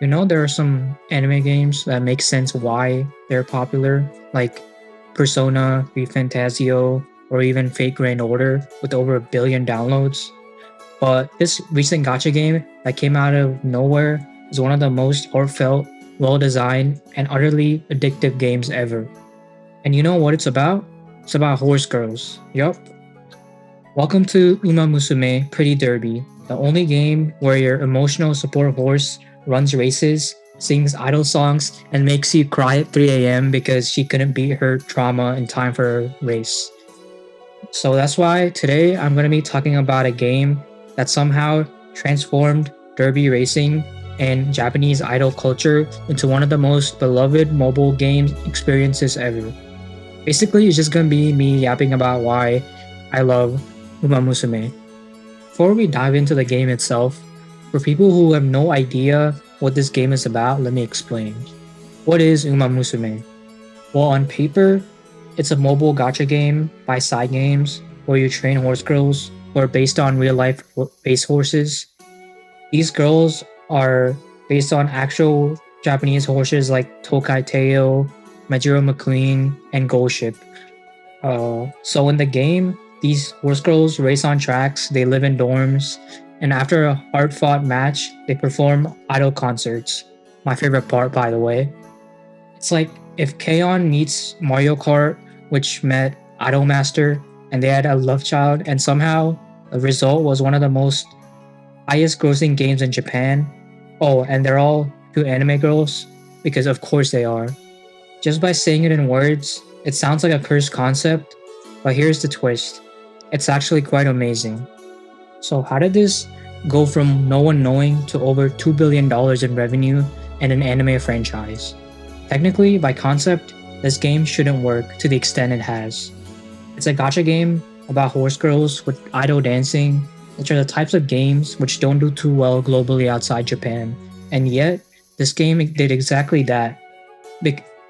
There are some anime games that make sense why they're popular, like Persona, Fantasio, or even Fate Grand Order with over a billion downloads. But this recent gacha game that came out of nowhere is one of the most heartfelt, well designed, and utterly addictive games ever. And you know what it's about? It's about horse girls. Yup. Welcome to Uma Musume Pretty Derby, the only game where your emotional support horse runs races, sings idol songs, and makes you cry at 3 a.m. because she couldn't beat her trauma in time for her race. So that's why today I'm going to be talking about a game that somehow transformed derby racing and Japanese idol culture into one of the most beloved mobile game experiences ever. Basically, it's just going to be me yapping about why I love Uma Musume. Before we dive into the game itself, for people who have no idea what this game is about, let me explain. What is Uma Musume? Well, on paper, it's a mobile gacha game by Cygames where you train horse girls who are based on real life race horses. These girls are based on actual Japanese horses like Tokai Teo, Majiro McQueen, and Gold Ship. So in the game, these horse girls race on tracks, they live in dorms, and after a hard fought match, they perform idol concerts. My favorite part, by the way. It's like if K-On! Meets Mario Kart, which met Idol Master, and they had a love child, and somehow the result was one of the most highest grossing games in Japan. Oh, and they're all two anime girls, because of course they are. Just by saying it in words, it sounds like a cursed concept, but here's the twist. It's actually quite amazing. So how did this go from no one knowing to over $2 billion in revenue and an anime franchise? Technically, by concept, this game shouldn't work to the extent it has. It's a gacha game about horse girls with idol dancing, which are the types of games which don't do too well globally outside Japan. And yet, this game did exactly that.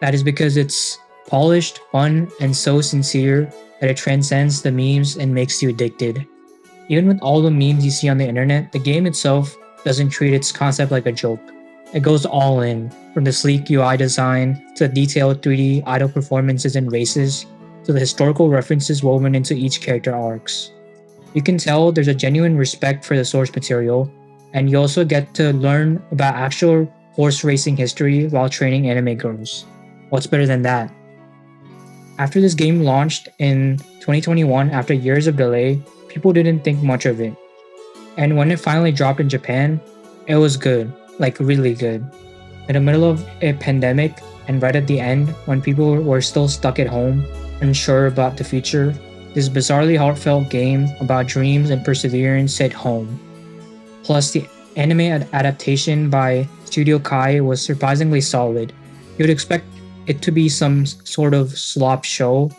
That is because it's polished, fun, and so sincere that it transcends the memes and makes you addicted. Even with all the memes you see on the internet, the game itself doesn't treat its concept like a joke. It goes all in, from the sleek UI design to the detailed 3D idol performances and races, to the historical references woven into each character arcs. You can tell there's a genuine respect for the source material, and you also get to learn about actual horse racing history while training anime girls. What's better than that? After this game launched in 2021 after years of delay, people didn't think much of it. And when it finally dropped in Japan, it was good, like really good. In the middle of a pandemic and right at the end, when people were still stuck at home, unsure about the future, this bizarrely heartfelt game about dreams and perseverance hit home. Plus, the anime adaptation by Studio Kai was surprisingly solid. You would expect it to be some sort of slop show.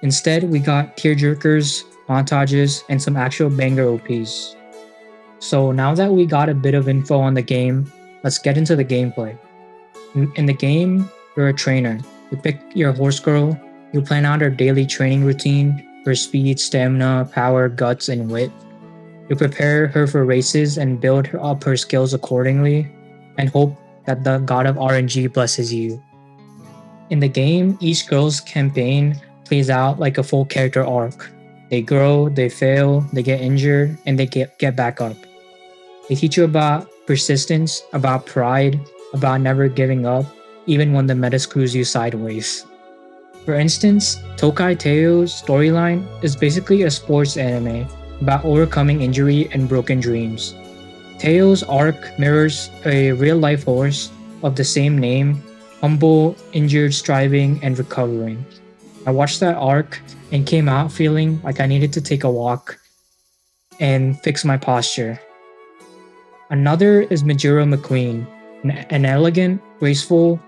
Instead, we got tearjerkers, montages, and some actual banger OPs. So now that we got a bit of info on the game, let's get into the gameplay. In the game, you're a trainer. You pick your horse girl, you plan out her daily training routine, her speed, stamina, power, guts, and wit. You prepare her for races and build up her skills accordingly, and hope that the god of RNG blesses you. In the game, each girl's campaign plays out like a full character arc. They grow, they fail, they get injured, and they get back up. They teach you about persistence, about pride, about never giving up, even when the meta screws you sideways. For instance, Tokai Teo's storyline is basically a sports anime about overcoming injury and broken dreams. Teo's arc mirrors a real-life horse of the same name, humble, injured, striving, and recovering. I watched that arc and came out feeling like I needed to take a walk and fix my posture. Another is Majiro McQueen, an elegant, graceful,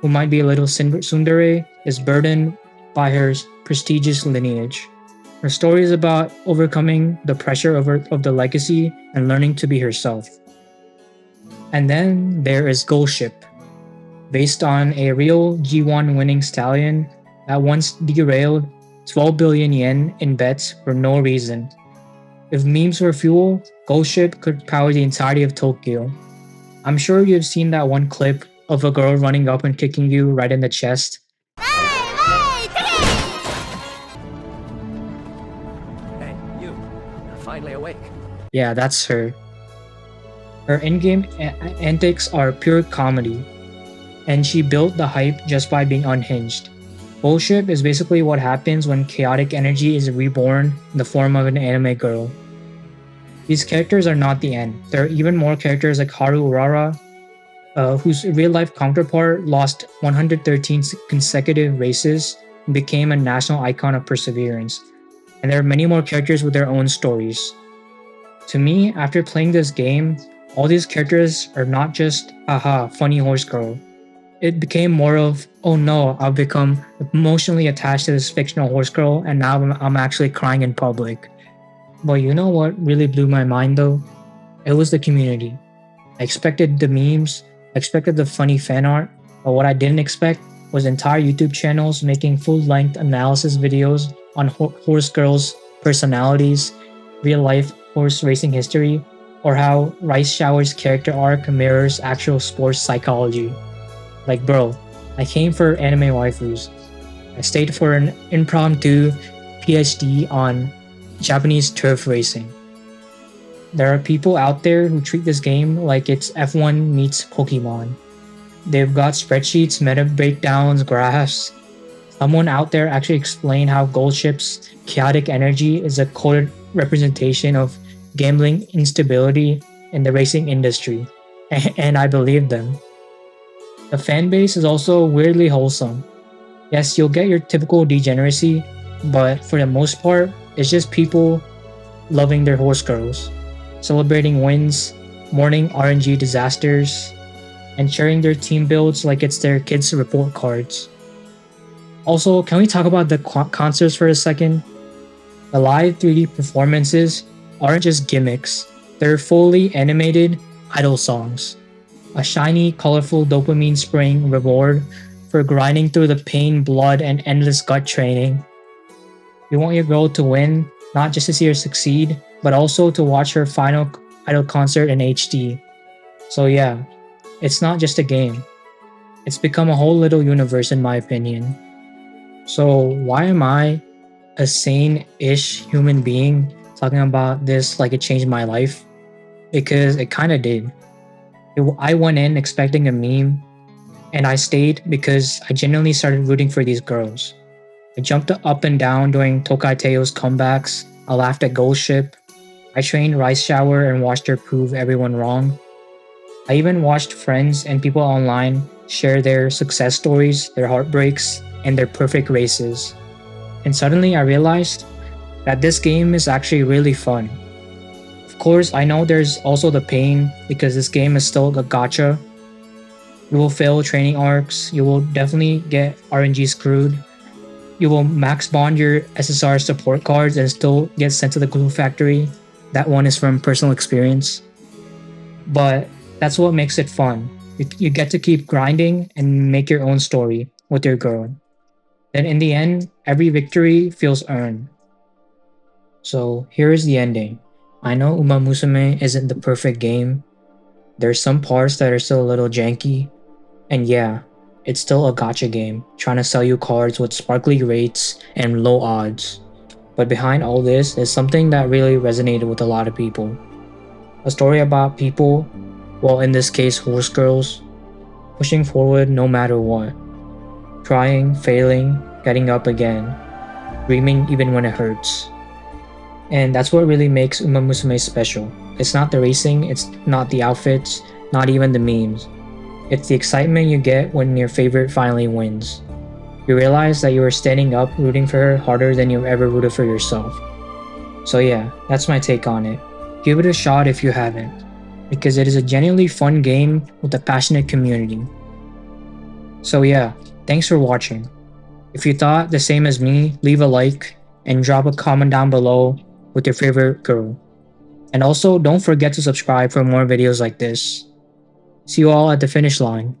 who might be a little tsundere, is burdened by her prestigious lineage. Her story is about overcoming the pressure of the legacy and learning to be herself. And then there is Gold Ship, based on a real G1 winning stallion that once derailed 12 billion yen in bets for no reason. If memes were fuel, Gold Ship could power the entirety of Tokyo. I'm sure you've seen that one clip of a girl running up and kicking you right in the chest. Hey, you're finally awake. Yeah, that's her. Her in-game antics are pure comedy, and she built the hype just by being unhinged. Bullshit is basically what happens when chaotic energy is reborn in the form of an anime girl. These characters are not the end. There are even more characters like Haru Urara, whose real-life counterpart lost 113 consecutive races and became a national icon of perseverance. And there are many more characters with their own stories. To me, after playing this game, all these characters are not just, haha, funny horse girl. It became more of, oh no, I've become emotionally attached to this fictional horse girl and now I'm actually crying in public. But you know what really blew my mind though? It was the community. I expected the memes, I expected the funny fan art, but what I didn't expect was entire YouTube channels making full-length analysis videos on horse girls' personalities, real-life horse racing history, or how Rice Shower's character arc mirrors actual sports psychology. Like bro, I came for anime waifus. I stayed for an impromptu PhD on Japanese turf racing. There are people out there who treat this game like it's F1 meets Pokemon. They've got spreadsheets, meta breakdowns, graphs. Someone out there actually explained how Gold Ship's chaotic energy is a coded representation of gambling instability in the racing industry. And I believe them. The fan base is also weirdly wholesome. Yes, you'll get your typical degeneracy, but for the most part, it's just people loving their horse girls, celebrating wins, mourning RNG disasters, and sharing their team builds like it's their kids' report cards. Also, can we talk about the concerts for a second? The live 3D performances aren't just gimmicks, they're fully animated idol songs. A shiny, colorful dopamine spraying reward for grinding through the pain, blood, and endless gut training. You want your girl to win, not just to see her succeed, but also to watch her final idol concert in HD. So yeah, it's not just a game. It's become a whole little universe in my opinion. So why am I, a sane-ish human being, talking about this like it changed my life? Because it kinda did. I went in expecting a meme, and I stayed because I genuinely started rooting for these girls. I jumped up and down during Tokai Teo's comebacks, I laughed at Gold Ship, I trained Rice Shower and watched her prove everyone wrong. I even watched friends and people online share their success stories, their heartbreaks, and their perfect races. And suddenly I realized that this game is actually really fun. Of course, I know there's also the pain because this game is still a gacha. You will fail training arcs, you will definitely get RNG screwed. You will max bond your SSR support cards and still get sent to the glue factory. That one is from personal experience. But that's what makes it fun. You get to keep grinding and make your own story with your girl. Then in the end, every victory feels earned. So here is the ending. I know Uma Musume isn't the perfect game. There's some parts that are still a little janky. And yeah, it's still a gacha game, trying to sell you cards with sparkly rates and low odds. But behind all this is something that really resonated with a lot of people. A story about people, well in this case horse girls, pushing forward no matter what. Trying, failing, getting up again. Dreaming even when it hurts. And that's what really makes Uma Musume special. It's not the racing, it's not the outfits, not even the memes. It's the excitement you get when your favorite finally wins. You realize that you are standing up rooting for her harder than you've ever rooted for yourself. So yeah, that's my take on it. Give it a shot if you haven't, because it is a genuinely fun game with a passionate community. So yeah, thanks for watching. If you thought the same as me, leave a like and drop a comment down below with your favorite girl. And also, don't forget to subscribe for more videos like this. See you all at the finish line.